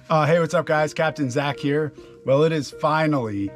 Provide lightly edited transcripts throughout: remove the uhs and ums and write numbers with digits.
Hey, what's up guys? Captain Zach here. Well, it is finally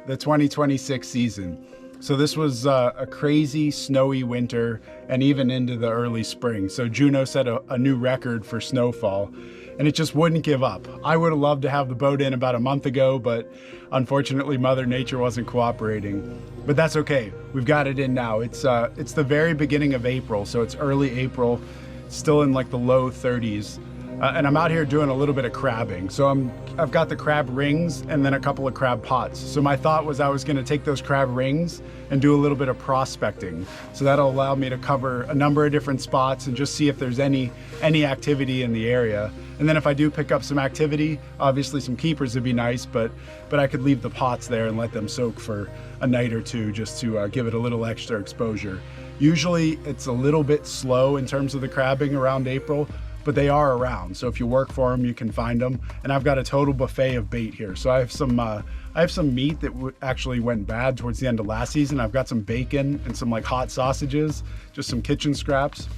the 2026 season. So this was a crazy snowy winter and even into the early spring. So Juneau set a new record for snowfall and it just wouldn't give up. I would have loved to have the boat in about a month ago, but unfortunately Mother Nature wasn't cooperating. But that's okay, we've got it in now. It's the very beginning of April, so it's early April, still in like the low 30s. And I'm out here doing a little bit of crabbing. So I've got the crab rings and then a couple of crab pots. So my thought was I was gonna take those crab rings and do a little bit of prospecting. So that'll allow me to cover a number of different spots and just see if there's any activity in the area. And then if I do pick up some activity, obviously some keepers would be nice, but I could leave the pots there and let them soak for a night or two just to give it a little extra exposure. Usually it's a little bit slow in terms of the crabbing around April, but they are around. So if you work for them, you can find them. And I've got a total buffet of bait here. So I have some meat that actually went bad towards the end of last season. I've got some bacon and some like hot sausages, just some kitchen scraps,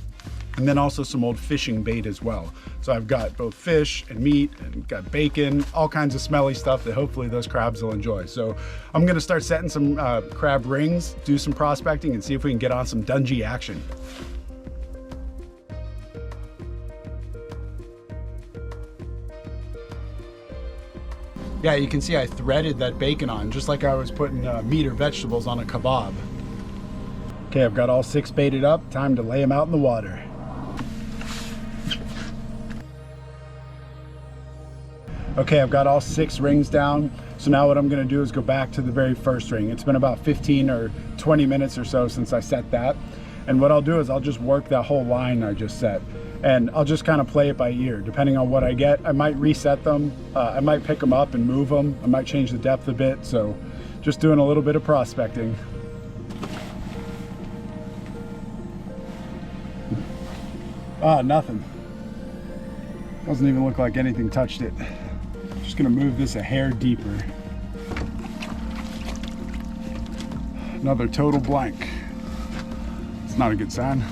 and then also some old fishing bait as well. So I've got both fish and meat and got bacon, all kinds of smelly stuff that hopefully those crabs will enjoy. So I'm gonna start setting some crab rings, do some prospecting and see if we can get on some Dungeness action. Yeah, you can see I threaded that bacon on, just like I was putting meat or vegetables on a kebab. Okay, I've got all 6 baited up. Time to lay them out in the water. Okay, I've got all 6 rings down. So now what I'm gonna do is go back to the very first ring. It's been about 15 or 20 minutes or so since I set that. And what I'll do is I'll just work that whole line I just set. And I'll just kind of play it by ear. Depending on what I get, I might reset them. I might pick them up and move them. I might change the depth a bit. So just doing a little bit of prospecting. Nothing. Doesn't even look like anything touched it. Just gonna move this a hair deeper. Another total blank. It's not a good sign.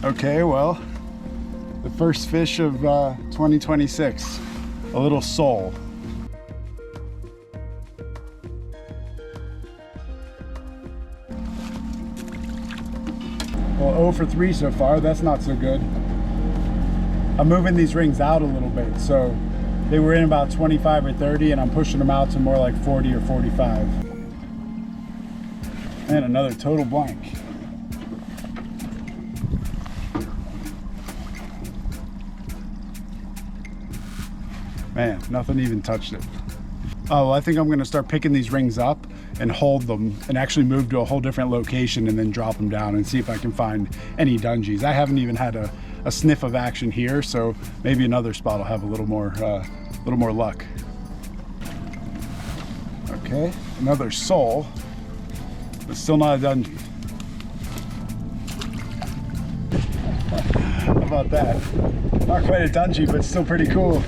Okay, well, the first fish of 2026, a little sole. Well, 0 for 3 so far, that's not so good. I'm moving these rings out a little bit, so they were in about 25 or 30 and I'm pushing them out to more like 40 or 45. And another total blank. Man, nothing even touched it. Oh, well, I think I'm gonna start picking these rings up and hold them and actually move to a whole different location and then drop them down and see if I can find any dungeons. I haven't even had a sniff of action here, so maybe another spot will have a little more luck. Okay, another sole, but still not a dungeon. How about that? Not quite a dungeon, but still pretty cool.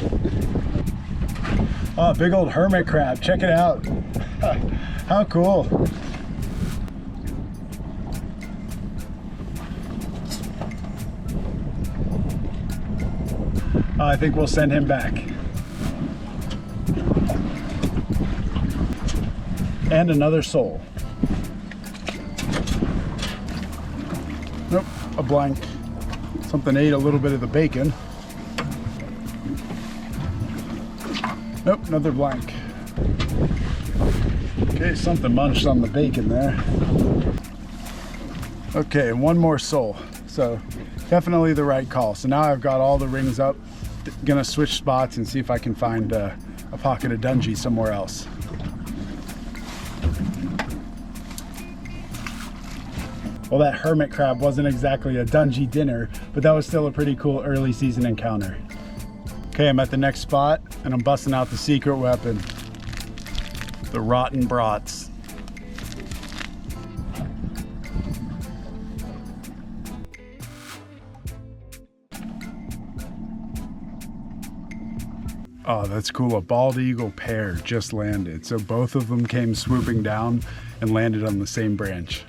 Oh, big old hermit crab, check it out. How cool. I think we'll send him back. And another sole. Nope, a blank. Something ate a little bit of the bacon. Nope, another blank. Okay, something munched on the bacon there. Okay, one more sole. So definitely the right call. So now I've got all the rings up. Gonna switch spots and see if I can find a pocket of Dungeness somewhere else. Well, that hermit crab wasn't exactly a Dungeness dinner, but that was still a pretty cool early season encounter. Okay, I'm at the next spot and I'm busting out the secret weapon, the rotten brats. Oh, that's cool. A bald eagle pair just landed. So both of them came swooping down and landed on the same branch.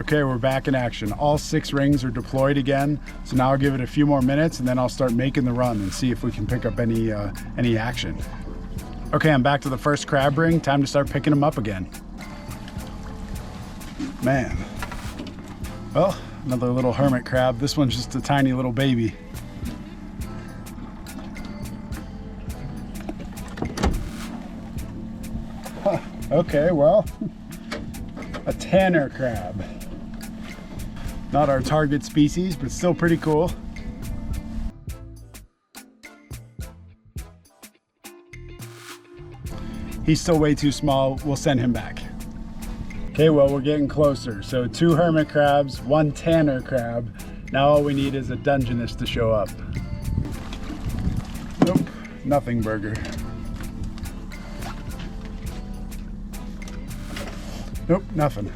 Okay, we're back in action. All 6 rings are deployed again. So now I'll give it a few more minutes and then I'll start making the run and see if we can pick up any action. Okay, I'm back to the first crab ring. Time to start picking them up again. Man. Well, another little hermit crab. This one's just a tiny little baby. Huh, okay, well, a tanner crab. Not our target species, but still pretty cool. He's still way too small. We'll send him back. Okay, well, we're getting closer. So 2 hermit crabs, 1 tanner crab. Now all we need is a Dungeness to show up. Nope, nothing burger. Nope, nothing.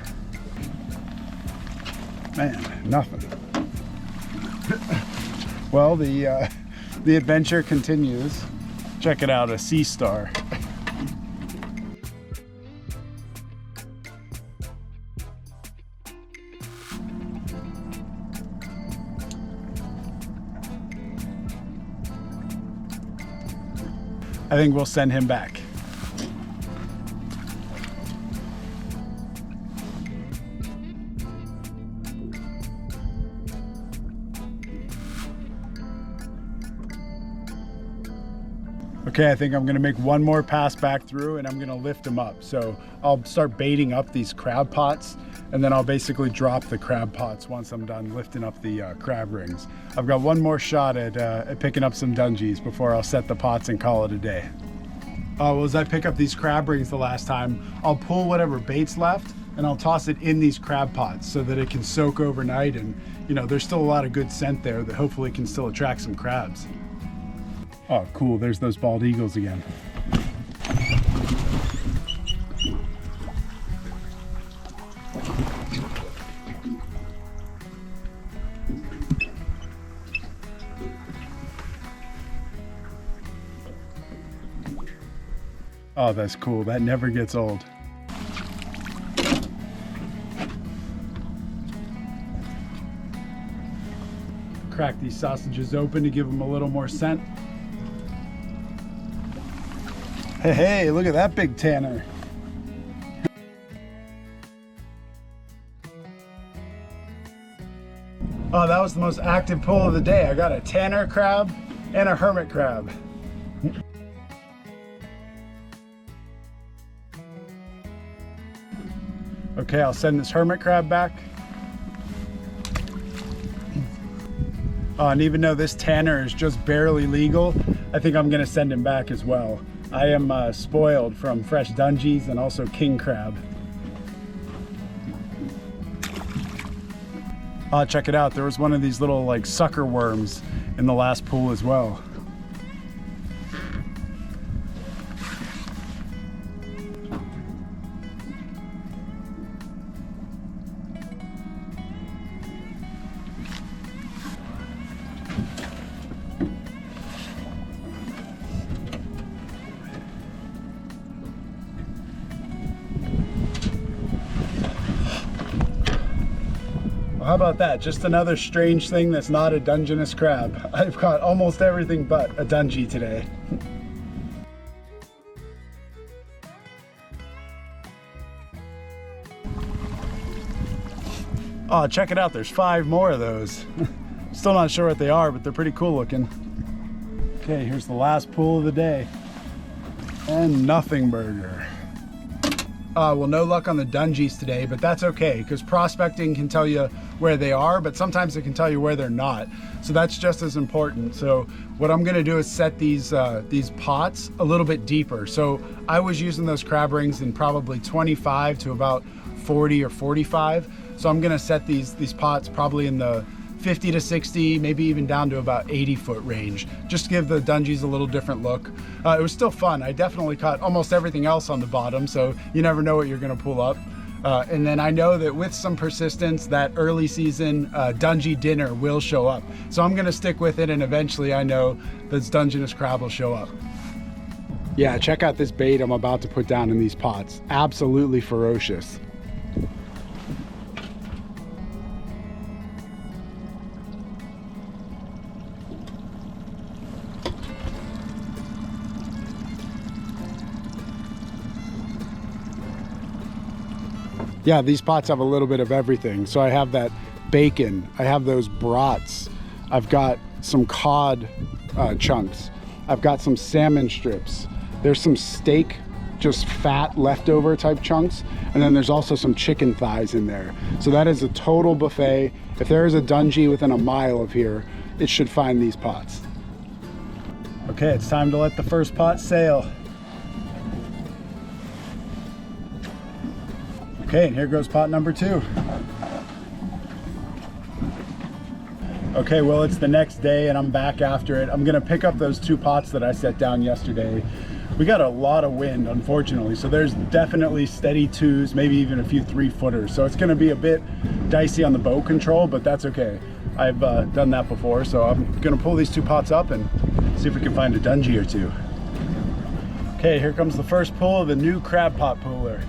Man, nothing. Well, the adventure continues. Check it out, a sea star. I think we'll send him back. Okay, I think I'm gonna make one more pass back through and I'm gonna lift them up. So I'll start baiting up these crab pots and then I'll basically drop the crab pots once I'm done lifting up the crab rings. I've got one more shot at picking up some dungies before I'll set the pots and call it a day. Well, as I pick up these crab rings the last time, I'll pull whatever bait's left and I'll toss it in these crab pots so that it can soak overnight, and you know, there's still a lot of good scent there that hopefully can still attract some crabs. Oh, cool, there's those bald eagles again. Oh, that's cool. That never gets old. Crack these sausages open to give them a little more scent. Hey, hey, look at that big tanner. Oh, that was the most active pull of the day. I got a tanner crab and a hermit crab. Okay, I'll send this hermit crab back. Oh, and even though this tanner is just barely legal, I think I'm gonna send him back as well. I am spoiled from fresh dungies and also king crab. Oh, check it out. There was one of these little like sucker worms in the last pool as well. How about that? Just another strange thing that's not a Dungeness crab. I've caught almost everything but a dungie today. Oh, check it out. There's 5 more of those. Still not sure what they are, but they're pretty cool looking. Okay, here's the last pool of the day. And nothing burger. Well, no luck on the dungies today, but that's okay because prospecting can tell you where they are, but sometimes it can tell you where they're not. So that's just as important. So what I'm gonna do is set these pots a little bit deeper. So I was using those crab rings in probably 25 to about 40 or 45. So I'm gonna set these pots probably in the 50 to 60, maybe even down to about 80 foot range, just to give the dungies a little different look. It was still fun. I definitely caught almost everything else on the bottom, so you never know what you're gonna pull up. And then I know that with some persistence, that early season dungie dinner will show up. So I'm gonna stick with it, and eventually I know this Dungeness crab will show up. Yeah, check out this bait I'm about to put down in these pots. Absolutely ferocious. Yeah, these pots have a little bit of everything. So I have that bacon, I have those brats, I've got some cod chunks, I've got some salmon strips, there's some steak, just fat leftover type chunks, and then there's also some chicken thighs in there. So that is a total buffet. If there is a dungy within a mile of here, it should find these pots. Okay, it's time to let the first pot sail. Okay, and here goes pot number 2. Okay, well, it's the next day and I'm back after it. I'm gonna pick up those 2 pots that I set down yesterday. We got a lot of wind, unfortunately, so there's definitely steady 2s, maybe even a few 3-footers. So it's gonna be a bit dicey on the boat control, but that's okay. I've done that before, so I'm gonna pull these 2 pots up and see if we can find a dungy or 2. Okay, here comes the first pull of the new crab pot puller.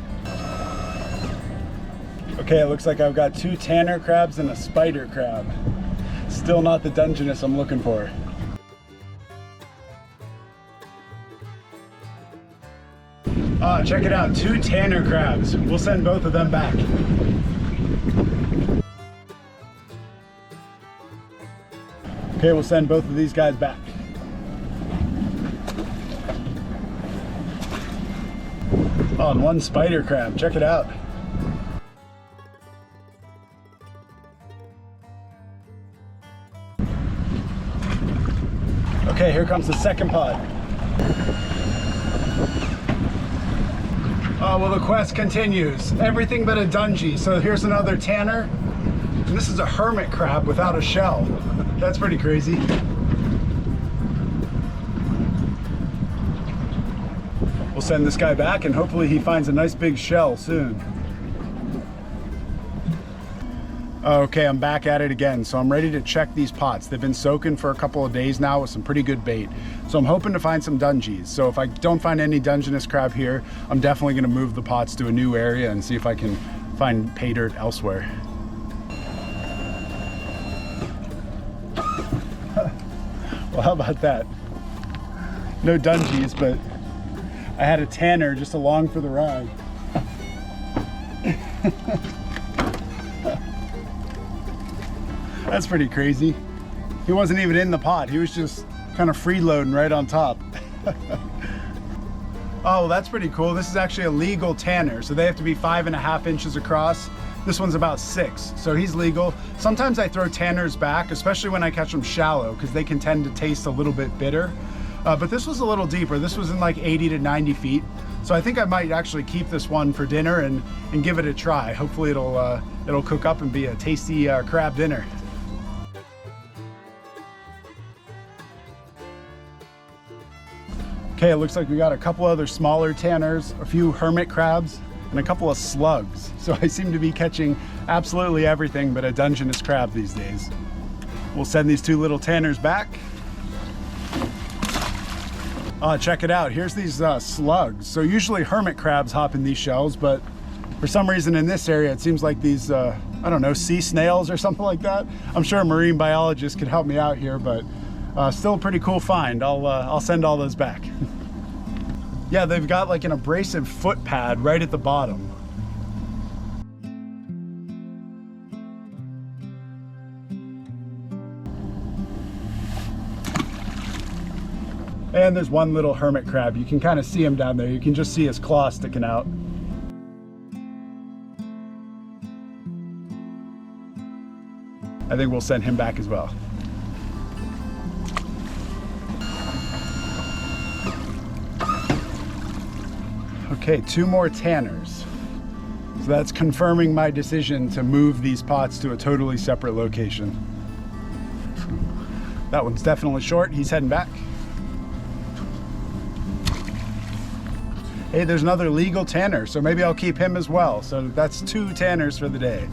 Okay, it looks like I've got 2 tanner crabs and a spider crab. Still not the Dungeness I'm looking for. Check it out, 2 tanner crabs. We'll send both of them back. Okay, we'll send both of these guys back. Oh, and 1 spider crab, check it out. Okay, here comes the second pot. Oh, well, the quest continues. Everything but a dungy. So here's another tanner. And this is a hermit crab without a shell. That's pretty crazy. We'll send this guy back and hopefully he finds a nice big shell soon. Okay, I'm back at it again. So I'm ready to check these pots. They've been soaking for a couple of days now with some pretty good bait. So I'm hoping to find some dungies. So if I don't find any Dungeness crab here, I'm definitely gonna move the pots to a new area and see if I can find pay dirt elsewhere. Well, how about that? No dungies, but I had a tanner just along for the ride. That's pretty crazy. He wasn't even in the pot. He was just kind of freeloading right on top. Oh, well, that's pretty cool. This is actually a legal tanner, so they have to be 5.5 inches across. This one's about 6, so he's legal. Sometimes I throw tanners back, especially when I catch them shallow, because they can tend to taste a little bit bitter. But this was a little deeper. This was in like 80 to 90 feet. So I think I might actually keep this one for dinner and give it a try. Hopefully it'll cook up and be a tasty crab dinner. Okay, it looks like we got a couple other smaller tanners, a few hermit crabs, and a couple of slugs. So I seem to be catching absolutely everything but a Dungeness crab these days. We'll send these 2 little tanners back. Check it out, here's these slugs. So usually hermit crabs hop in these shells, but for some reason in this area, it seems like these, I don't know, sea snails or something like that. I'm sure a marine biologist could help me out here, but still a pretty cool find. I'll send all those back. Yeah, they've got like an abrasive foot pad right at the bottom. And there's one little hermit crab. You can kind of see him down there. You can just see his claw sticking out. I think we'll send him back as well. Okay, 2 more tanners. So that's confirming my decision to move these pots to a totally separate location. That one's definitely short. He's heading back. Hey, there's another legal tanner, so maybe I'll keep him as well. So that's 2 tanners for the day.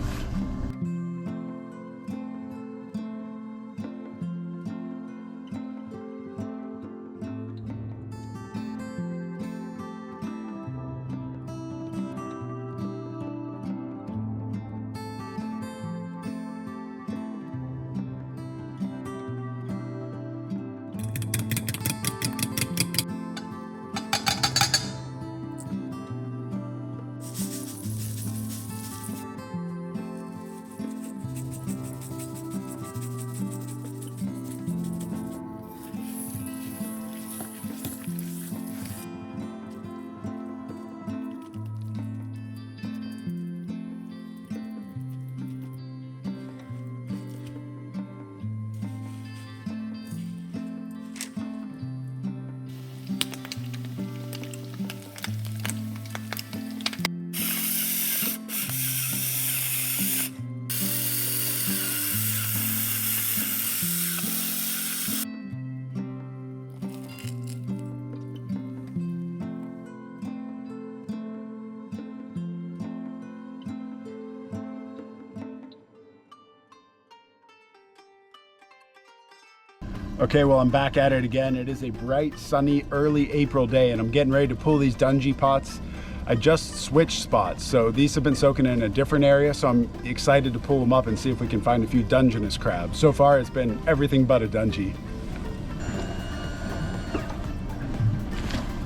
Okay, well, I'm back at it again. It is a bright, sunny, early April day, and I'm getting ready to pull these Dungeness pots. I just switched spots, so these have been soaking in a different area, so I'm excited to pull them up and see if we can find a few Dungeness crabs. So far, it's been everything but a Dungeness.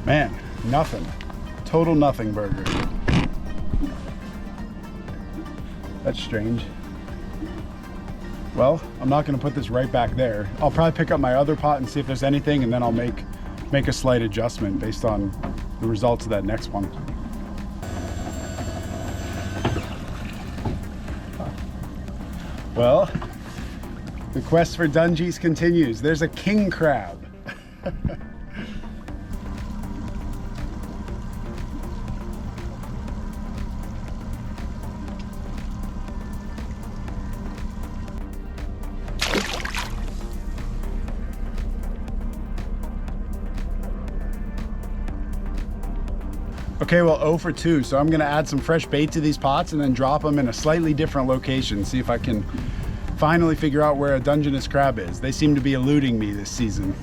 Man, nothing. Total nothing burger. That's strange. Well, I'm not gonna put this right back there. I'll probably pick up my other pot and see if there's anything, and then I'll make a slight adjustment based on the results of that next one. Well, the quest for Dungeness continues. There's a king crab. Okay, well, 0 for 2, so I'm gonna add some fresh bait to these pots and then drop them in a slightly different location, see if I can finally figure out where a Dungeness crab is. They seem to be eluding me this season.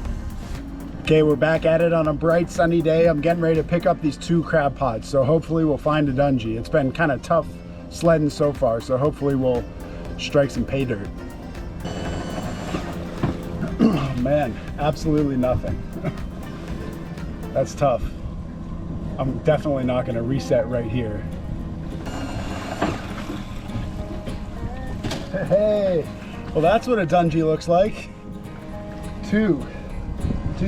Okay, we're back at it on a bright sunny day. I'm getting ready to pick up these 2 crab pots, so hopefully we'll find a Dungeness. It's been kind of tough sledding so far, so hopefully we'll strike some pay dirt. Oh man, absolutely nothing. That's tough. I'm definitely not going to reset right here. Hey, well, that's what a Dungeness looks like. Two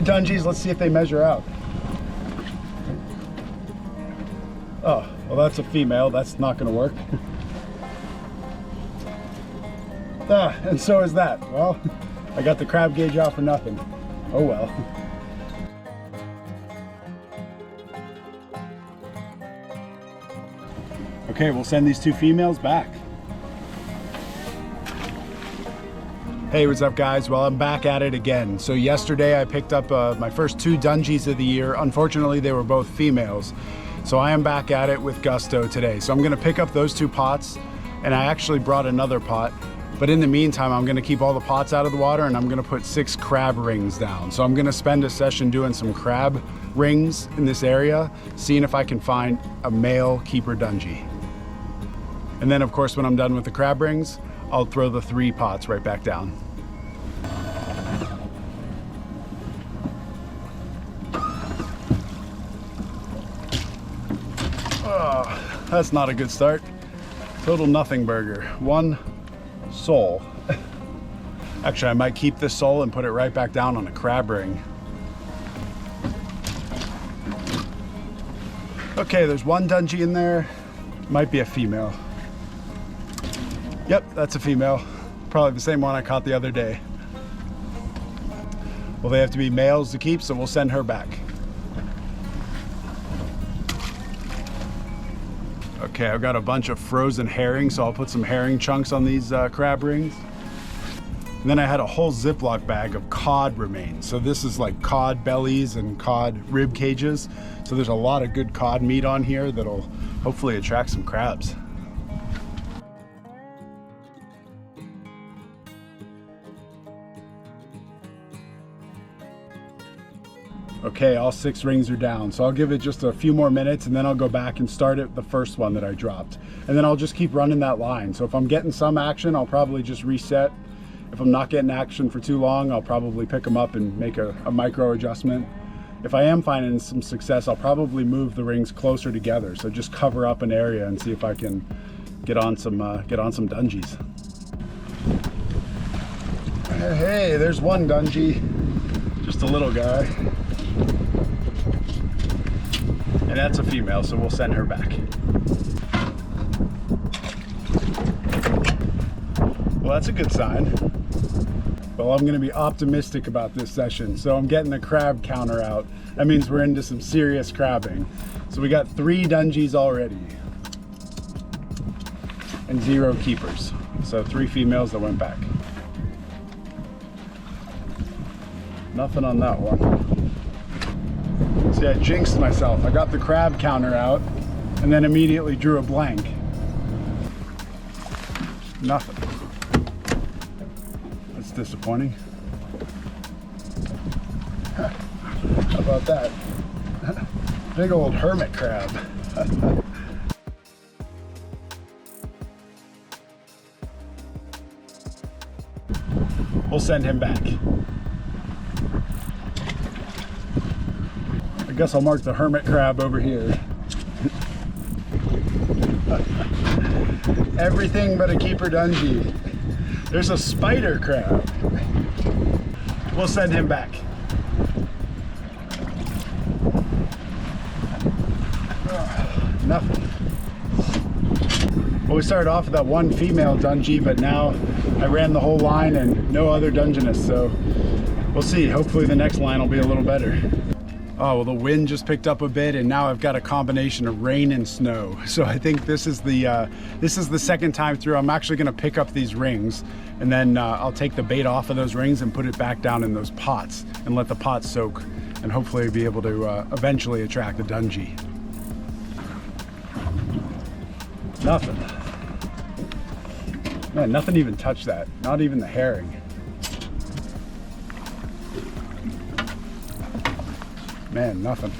Dungeness. Let's see if they measure out. Oh, well, that's a female. That's not going to work. And so is that. Well, I got the crab gauge out for nothing. Oh well. Okay, we'll send these 2 females back. Hey, what's up guys? Well, I'm back at it again. So yesterday I picked up my first 2 Dungeness of the year. Unfortunately, they were both females. So I am back at it with gusto today. So I'm gonna pick up those 2 pots, and I actually brought another pot. But in the meantime, I'm gonna keep all the pots out of the water, and I'm gonna put 6 crab rings down. So I'm gonna spend a session doing some crab rings in this area, seeing if I can find a male keeper Dungeness. And then of course, when I'm done with the crab rings, I'll throw the 3 pots right back down. Oh, that's not a good start. Total nothing burger. 1 sole. Actually, I might keep this sole and put it right back down on a crab ring. Okay, there's 1 Dungeness in there. Might be a female. Yep, that's a female. Probably the same one I caught the other day. Well, they have to be males to keep, so we'll send her back. Okay, I've got a bunch of frozen herring, so I'll put some herring chunks on these crab rings. And then I had a whole Ziploc bag of cod remains. So this is like cod bellies and cod rib cages. So there's a lot of good cod meat on here that'll hopefully attract some crabs. Okay, all 6 rings are down, so I'll give it just a few more minutes and then I'll go back and start at the first one that I dropped. And then I'll just keep running that line. So if I'm getting some action, I'll probably just reset. If I'm not getting action for too long, I'll probably pick them up and make a micro adjustment. If I am finding some success, I'll probably move the rings closer together. So just cover up an area and see if I can get on some Dungeness. Hey, there's 1 Dungeness, just a little guy. And that's a female, so we'll send her back. Well, that's a good sign. Well, I'm gonna be optimistic about this session. So I'm getting the crab counter out. That means we're into some serious crabbing. So we got 3 Dungeness already. And 0 keepers. So 3 females that went back. Nothing on that one. See, I jinxed myself. I got the crab counter out and then immediately drew a blank. Nothing. That's disappointing. How about that? Big old hermit crab. We'll send him back. I guess I'll mark the hermit crab over here. Everything but a keeper dungie. There's a spider crab. We'll send him back. Nothing. Well, we started off with that one female dungie, but now I ran the whole line and no other Dungeness, so we'll see. Hopefully the next line will be a little better. Oh, well, the wind just picked up a bit, and now I've got a combination of rain and snow. So I think this is the second time through. I'm actually going to pick up these rings, and then I'll take the bait off of those rings and put it back down in those pots and let the pots soak, and hopefully be able to eventually attract the dungie. Nothing. Man, nothing even touched that. Not even the herring. Man, nothing.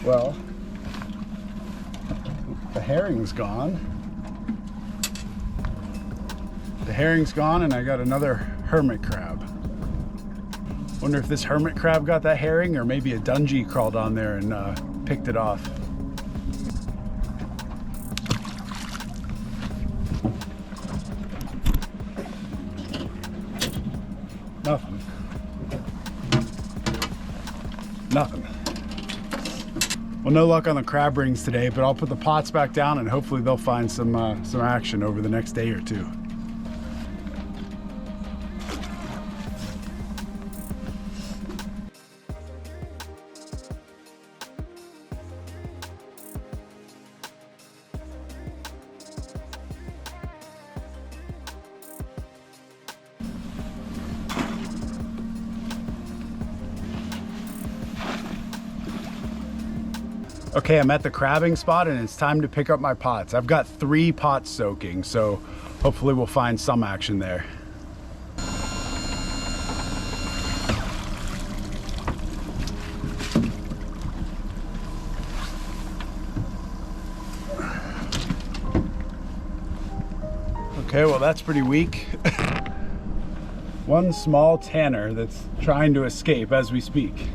Well, the herring's gone. The herring's gone, and I got another hermit crab. Wonder if this hermit crab got that herring, or maybe a dungie crawled on there and picked it off. Nothing. Nothing. Well, no luck on the crab rings today, but I'll put the pots back down and hopefully they'll find some action over the next day or two. Okay, I'm at the crabbing spot and it's time to pick up my pots. I've got 3 pots soaking, so hopefully we'll find some action there. Okay, well that's pretty weak. One small tanner that's trying to escape as we speak.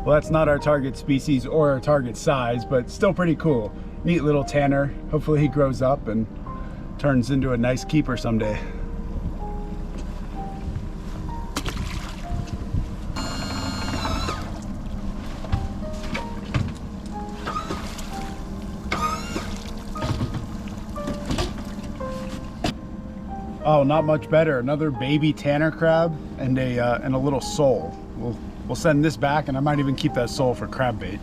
Well, that's not our target species or our target size, but still pretty cool. Neat little tanner. Hopefully he grows up and turns into a nice keeper someday. Oh, not much better. Another baby tanner crab and a little sole. We'll send this back, and I might even keep that sole for crab bait.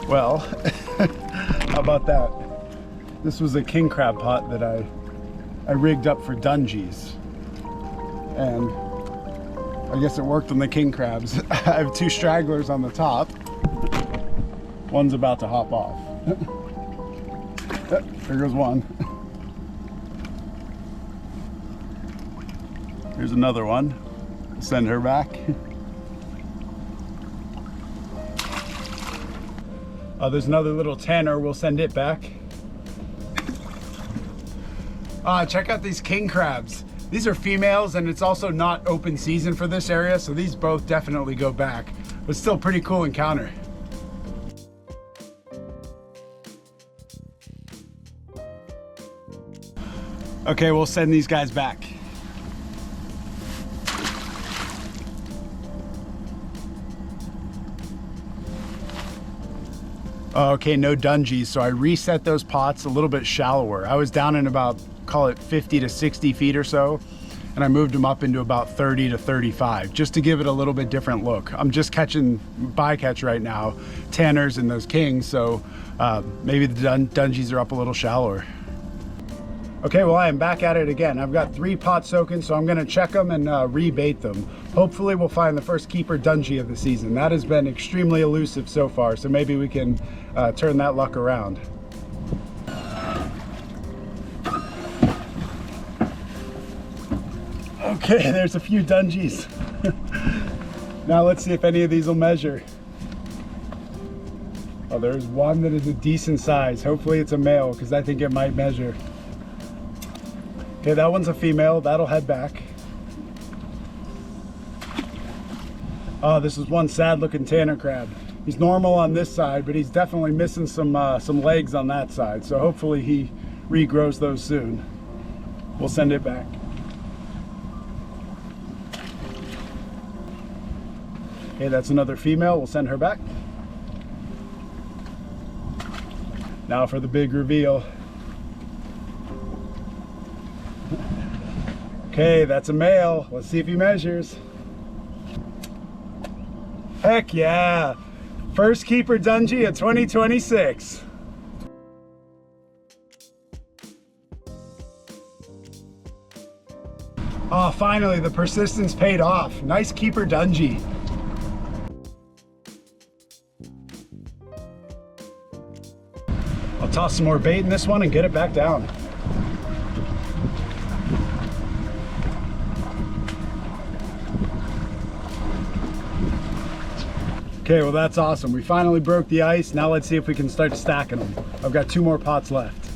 Well, how about that? This was a king crab pot that I rigged up for dungies. And I guess it worked on the king crabs. I have 2 stragglers on the top. One's about to hop off. There goes one. Here's another one. We'll send her back. There's another little tanner. We'll send it back. Check out these king crabs. These are females, and it's also not open season for this area, so these both definitely go back. But still pretty cool encounter. Okay, we'll send these guys back. Okay, no dungies, so I reset those pots a little bit shallower. I was down in about, call it 50 to 60 feet or so, and I moved them up into about 30 to 35 just to give it a little bit different look. I'm just catching bycatch right now, tanners and those kings, so maybe the dungies are up a little shallower. Okay, well, I am back at it again. I've got 3 pots soaking, so I'm gonna check them and rebait them. Hopefully we'll find the first keeper dungie of the season. That has been extremely elusive so far, so maybe we can turn that luck around. Okay, there's a few dungies. Now let's see if any of these will measure. Oh, there's one that is a decent size. Hopefully it's a male, because I think it might measure. Okay, that one's a female. That'll head back. Oh, this is one sad looking tanner crab. He's normal on this side, but he's definitely missing some legs on that side. So hopefully he regrows those soon. We'll send it back. Okay, that's another female. We'll send her back. Now for the big reveal. Okay, that's a male. Let's see if he measures. Heck yeah! First keeper dungie of 2026. Oh, finally, the persistence paid off. Nice keeper dungie. I'll toss some more bait in this one and get it back down. Okay, well that's awesome. We finally broke the ice. Now let's see if we can start stacking them. I've got 2 more pots left.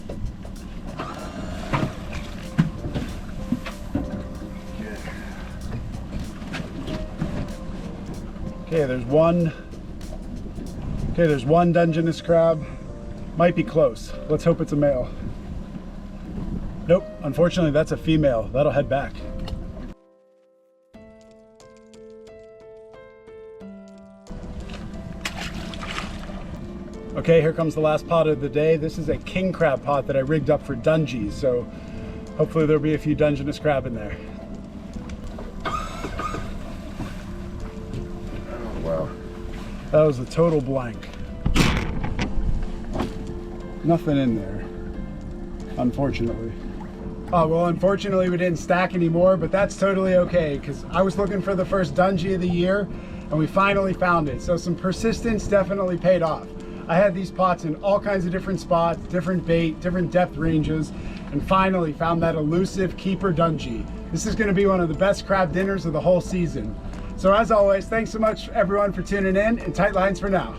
Okay, there's one. Okay, there's one Dungeness crab. Might be close. Let's hope it's a male. Nope, unfortunately that's a female. That'll head back. Okay, here comes the last pot of the day. This is a king crab pot that I rigged up for dungies, so hopefully there'll be a few Dungeness crab in there. Oh, wow. That was a total blank. Nothing in there, unfortunately. Oh, well, unfortunately we didn't stack anymore, but that's totally okay, because I was looking for the first dungie of the year, and we finally found it. So some persistence definitely paid off. I had these pots in all kinds of different spots, different bait, different depth ranges, and finally found that elusive keeper dungie. This is gonna be one of the best crab dinners of the whole season. So as always, thanks so much everyone for tuning in, and tight lines for now.